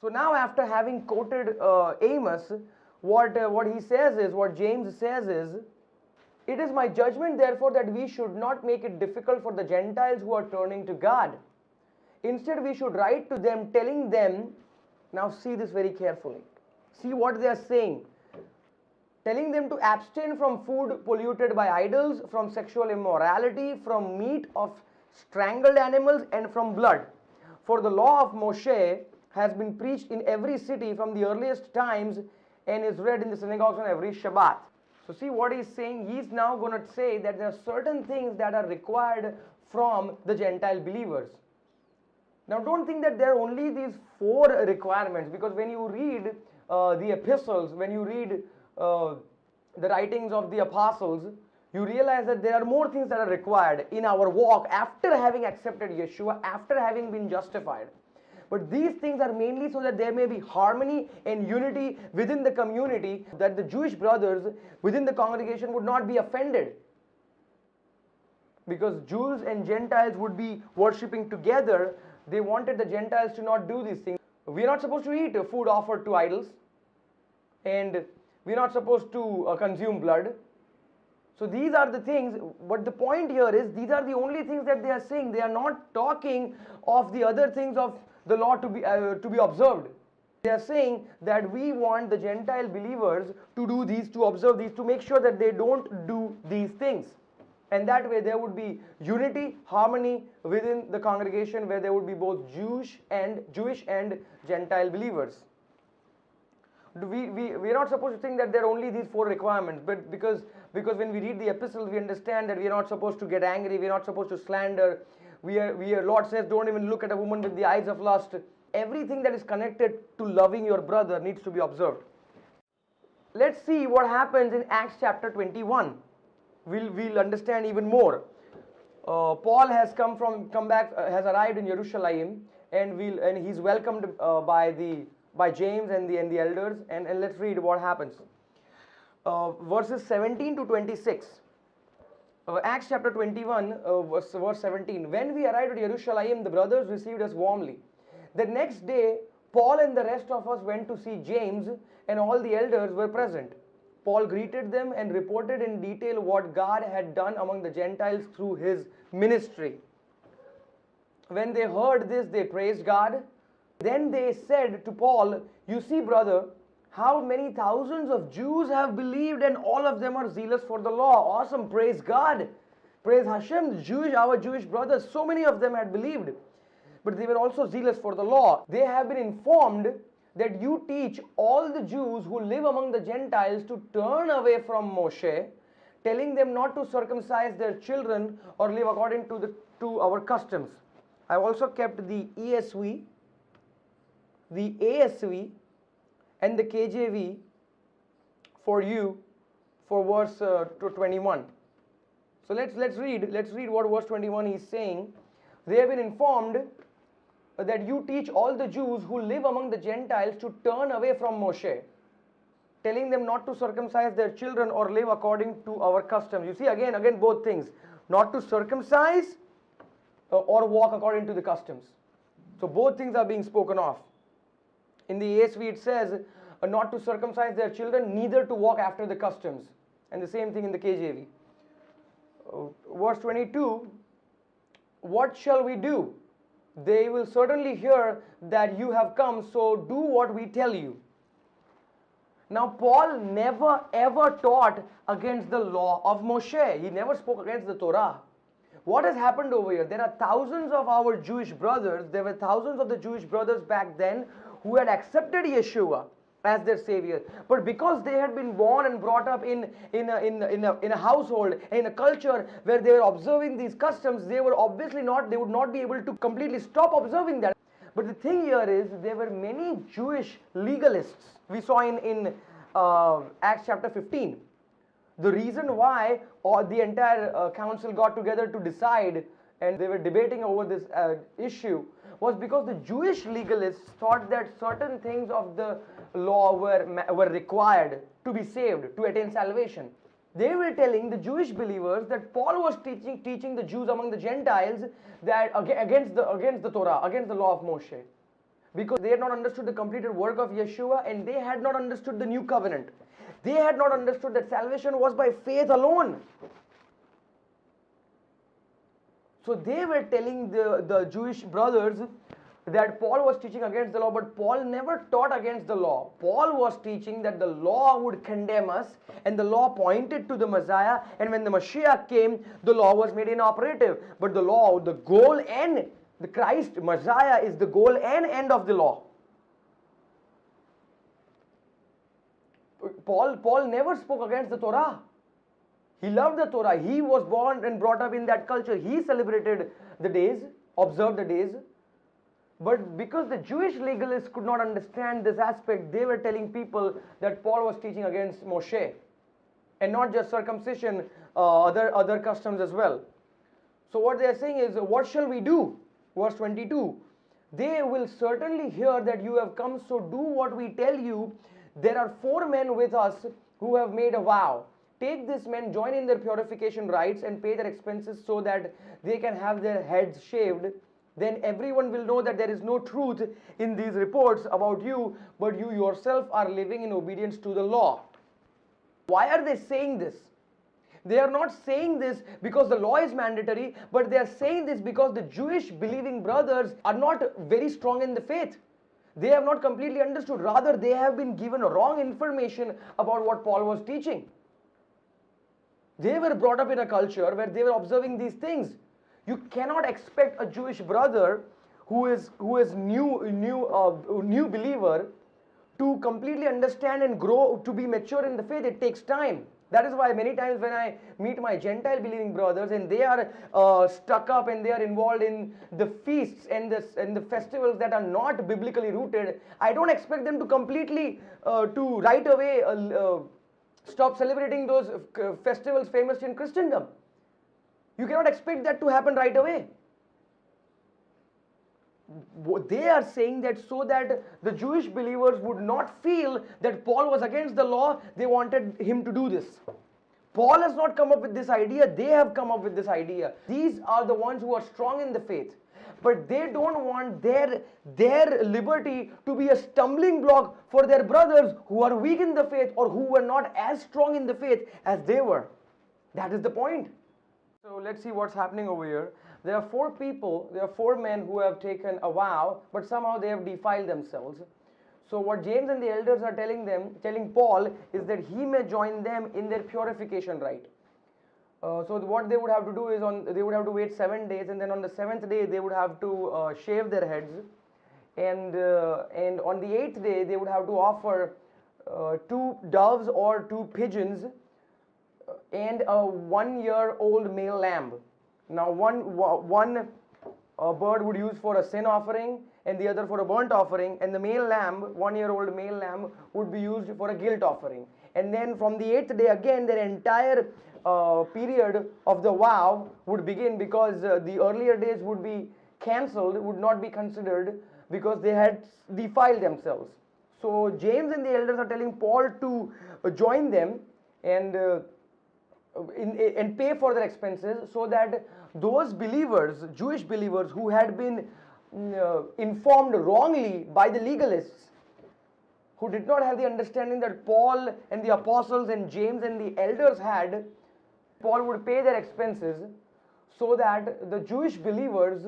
So now, after having quoted Amos, what he says is, what James says is, it is my judgment therefore that we should not make it difficult for the Gentiles who are turning to God. Instead, we should write to them telling them, now see this very carefully, see what they are saying, telling them to abstain from food polluted by idols, from sexual immorality, from meat of strangled animals, and from blood. For the law of Moshe has been preached in every city from the earliest times and is read in the synagogues on every Shabbat. So see what he's saying. He's now going to say that there are certain things that are required from the Gentile believers. Now don't think that there are only these 4 requirements, because when you read the epistles, when you read the writings of the apostles, you realize that there are more things that are required in our walk after having accepted Yeshua, after having been justified. But these things are mainly so that there may be harmony and unity within the community, that the Jewish brothers within the congregation would not be offended, because Jews and Gentiles would be worshipping together. They wanted the Gentiles to not do these things. We are not supposed to eat food offered to idols, and we are not supposed to consume blood. So these are the things, but the point here is, these are the only things that they are saying. They are not talking of the other things of the law to be observed. They are saying that we want the Gentile believers to do these, to observe these, to make sure that they don't do these things. And that way there would be unity, harmony within the congregation, where there would be both Jewish and Gentile believers. We are not supposed to think that there are only these 4 requirements, but because when we read the epistles, we understand that we are not supposed to get angry, we are not supposed to slander. Lord says, don't even look at a woman with the eyes of lust. Everything that is connected to loving your brother needs to be observed. Let's see what happens in Acts chapter 21. We'll understand even more. Paul has has arrived in Jerusalem, and he's welcomed by James and the elders, and let's read what happens. Verses 17 to 26. Acts chapter 21, verse 17. When we arrived at Jerusalem, the brothers received us warmly. The next day, Paul and the rest of us went to see James, and all the elders were present. Paul greeted them and reported in detail what God had done among the Gentiles through his ministry. When they heard this, they praised God. Then they said to Paul, you see, brother, how many thousands of Jews have believed, and all of them are zealous for the law. Awesome, praise God. Praise Hashem, our Jewish brothers, so many of them had believed. But they were also zealous for the law. They have been informed that you teach all the Jews who live among the Gentiles to turn away from Moshe, telling them not to circumcise their children or live according to our customs. I also kept the ESV, the ASV, and the KJV for you for verse 21. So let's read what verse 21 is saying. They have been informed that you teach all the Jews who live among the Gentiles to turn away from Moshe, telling them not to circumcise their children or live according to our customs. You see, again both things, not to circumcise or walk according to the customs. So both things are being spoken of. In the ASV it says not to circumcise their children, neither to walk after the customs. And the same thing in the KJV. Verse 22, what shall we do? They will certainly hear that you have come, so do what we tell you. Now Paul never ever taught against the law of Moshe. He never spoke against the Torah. What has happened over here? There are thousands of our Jewish brothers, there were thousands of the Jewish brothers back then who had accepted Yeshua as their savior, but because they had been born and brought up in a household, in a culture where they were observing these customs, they would not be able to completely stop observing that. But the thing here is, there were many Jewish legalists. We saw in Acts chapter 15. The reason why the entire council got together to decide, and they were debating over this issue, was because the Jewish legalists thought that certain things of the law were required to be saved, to attain salvation. They were telling the Jewish believers that Paul was teaching the Jews among the Gentiles that against the Torah, against the law of Moshe. because they had not understood the completed work of Yeshua, and they had not understood the new covenant. They had not understood that salvation was by faith alone. So they were telling the Jewish brothers that Paul was teaching against the law, but Paul never taught against the law. Paul was teaching that the law would condemn us, and the law pointed to the Messiah, and when the Mashiach came, the law was made inoperative. But the law, the goal and the Christ, Messiah, is the goal and end of the law. Paul never spoke against the Torah. He loved the Torah. He was born and brought up in that culture. He celebrated the days, observed the days. But because the Jewish legalists could not understand this aspect, they were telling people that Paul was teaching against Moshe, and not just circumcision, other customs as well. So what they are saying is, what shall we do? Verse 22. They will certainly hear that you have come, so do what we tell you. There are 4 men with us who have made a vow. Take these men, join in their purification rites, and pay their expenses so that they can have their heads shaved. Then everyone will know that there is no truth in these reports about you, but you yourself are living in obedience to the law. Why are they saying this? They are not saying this because the law is mandatory, but they are saying this because the Jewish believing brothers are not very strong in the faith. They have not completely understood. Rather, they have been given wrong information about what Paul was teaching. They were brought up in a culture where they were observing these things. You cannot expect a Jewish brother who is new believer to completely understand and grow to be mature in the faith. It takes time. That is why many times when I meet my Gentile believing brothers and they are stuck up and they are involved in the feasts and the festivals that are not biblically rooted, I don't expect them to completely to right away stop celebrating those festivals famous in Christendom. You cannot expect that to happen right away. They are saying that so that the Jewish believers would not feel that Paul was against the law, they wanted him to do this. Paul has not come up with this idea, they have come up with this idea. These are the ones who are strong in the faith, but they don't want their liberty to be a stumbling block for their brothers who are weak in the faith or who were not as strong in the faith as they were. That is the point. So let's see what's happening over here. There are 4 people, there are 4 men who have taken a vow, but somehow they have defiled themselves. So what James and the elders are telling Paul is that he may join them in their purification rite. So what they would have to do is they would have to wait 7 days, and then on the 7th day they would have to shave their heads, and on the 8th day they would have to offer 2 doves or 2 pigeons and a 1-year-old male lamb. Now one bird would use for a sin offering and the other for a burnt offering, and the male lamb, 1-year-old male lamb, would be used for a guilt offering. And then from the 8th day again their entire period of the vow would begin, because the earlier days would be cancelled, would not be considered because they had defiled themselves. So James and the elders are telling Paul to join them and pay for their expenses, so that those believers, Jewish believers who had been informed wrongly by the legalists, who did not have the understanding that Paul and the apostles and James and the elders had, Paul would pay their expenses so that the Jewish believers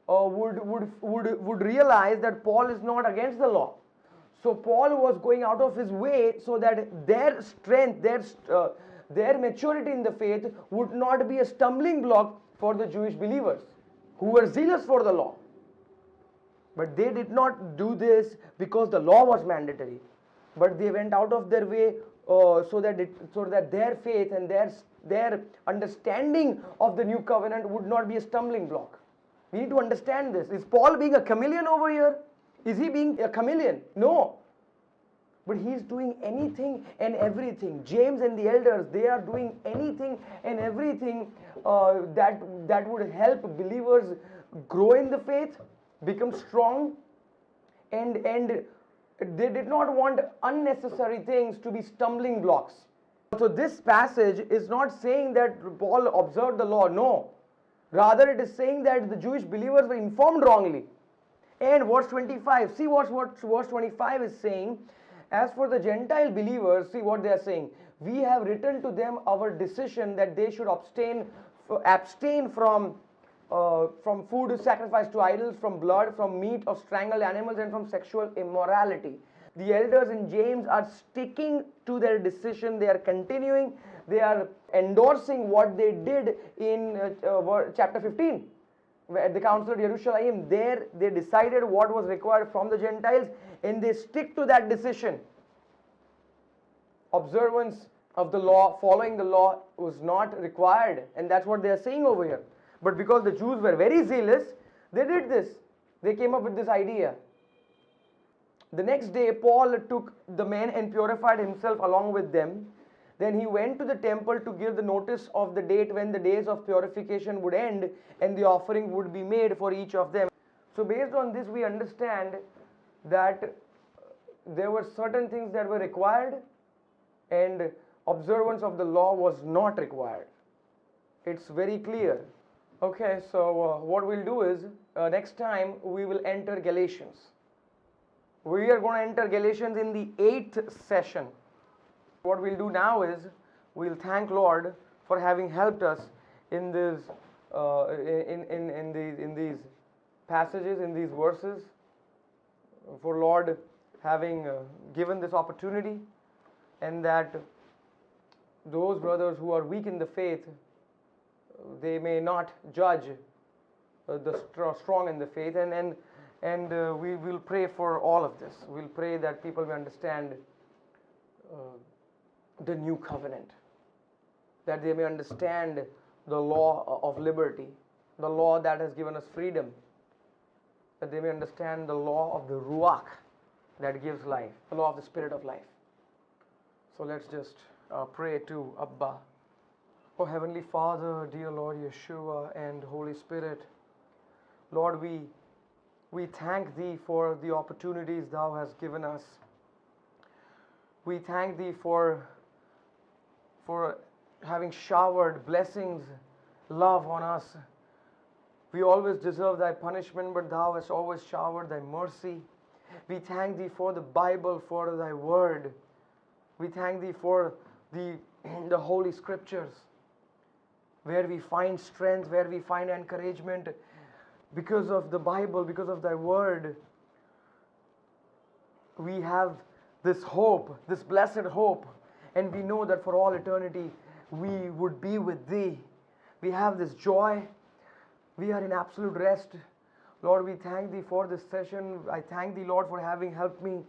would realize that Paul is not against the law. So Paul was going out of his way so that their strength, their maturity in the faith would not be a stumbling block for the Jewish believers who were zealous for the law. But they did not do this because the law was mandatory, but they went out of their way so that their faith and their understanding of the new covenant would not be a stumbling block. We need to understand this. Is Paul being a chameleon over here? Is he being a chameleon? No. But he is doing anything and everything. James and the elders, they are doing anything and everything that would help believers grow in the faith, become strong, and they did not want unnecessary things to be stumbling blocks. So this passage is not saying that Paul observed the law, no. Rather it is saying that the Jewish believers were informed wrongly, And verse 25, see what verse 25 is saying. As for the Gentile believers, see what they are saying. We have written to them our decision that they should abstain from food sacrificed to idols, from blood, from meat of strangled animals, and from sexual immorality. The elders in James are sticking to their decision. They are continuing. They are endorsing what they did in chapter 15. At the Council of Jerusalem, there they decided what was required from the Gentiles, and they stick to that decision. Observance of the law, following the law, was not required, and that's what they are saying over here. But because the Jews were very zealous, they did this. They came up with this idea. The next day, Paul took the men and purified himself along with them. Then he went to the temple to give the notice of the date when the days of purification would end and the offering would be made for each of them. So based on this, we understand that there were certain things that were required and observance of the law was not required. It's very clear. Okay, so what we'll do is next time we will enter Galatians. We are going to enter Galatians in the 8th session. What we'll do now is we'll thank Lord for having helped us in this in these passages, in these verses, for Lord having given this opportunity, and that those brothers who are weak in the faith, they may not judge the strong in the faith, and we will pray for all of this. We'll pray that people may understand the new covenant, that they may understand the law of liberty, the law that has given us freedom, that they may understand the law of the Ruach that gives life, the law of the Spirit of life. So let's just pray to Abba. Oh Heavenly Father, dear Lord Yeshua and Holy Spirit, Lord, we thank Thee for the opportunities Thou hast given us. We thank Thee for having showered blessings, love on us. We always deserve Thy punishment, but Thou hast always showered Thy mercy. We thank Thee for the Bible, for Thy Word. We thank Thee for the Holy Scriptures, where we find strength, where we find encouragement because of the Bible, because of Thy Word. We have this hope, this blessed hope, and we know that for all eternity we would be with Thee. We have this joy. We are in absolute rest. Lord, we thank Thee for this session. I thank Thee, Lord, for having helped me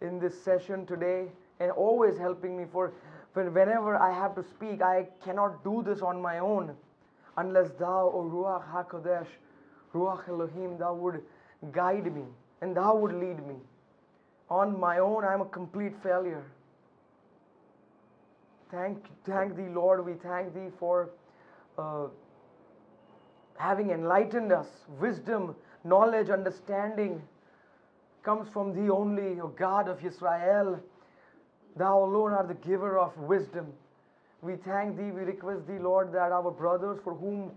in this session today, and always helping me, for whenever I have to speak, I cannot do this on my own unless Thou, O Ruach HaKodesh, Ruach Elohim, Thou would guide me and Thou would lead me. On my own, I am a complete failure. Thank Thee, Lord. We thank Thee for having enlightened us. Wisdom, knowledge, understanding comes from Thee only, O God of Israel. Thou alone art the giver of wisdom. We thank Thee, we request Thee, Lord, that our brothers for whom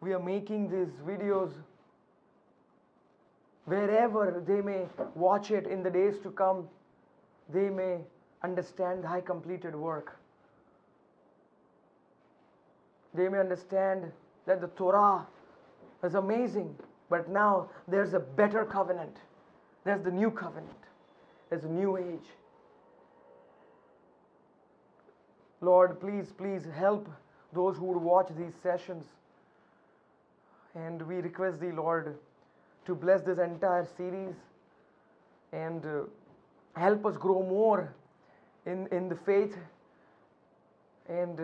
we are making these videos, wherever they may watch it in the days to come, they may understand Thy completed work. They may understand that the Torah is amazing, but now there's a better covenant. There's the new covenant. There's a new age. Lord, please help those who would watch these sessions. And we request Thee, Lord, to bless this entire series and help us grow more in the faith, and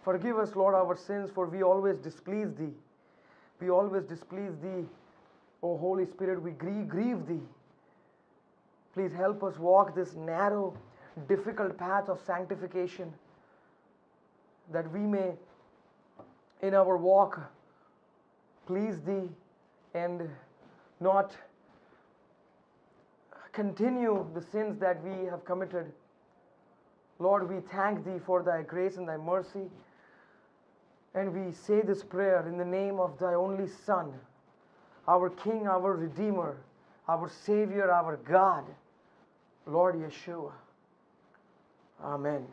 forgive us, Lord, our sins, for we always displease Thee. We always displease Thee. O Holy Spirit, we grieve Thee. Please help us walk this narrow, difficult path of sanctification, that we may, in our walk, please Thee and not continue the sins that we have committed. Lord, we thank Thee for Thy grace and Thy mercy, and we say this prayer in the name of Thy only Son, our King, our Redeemer, our Savior, our God, Lord Yeshua. Amen.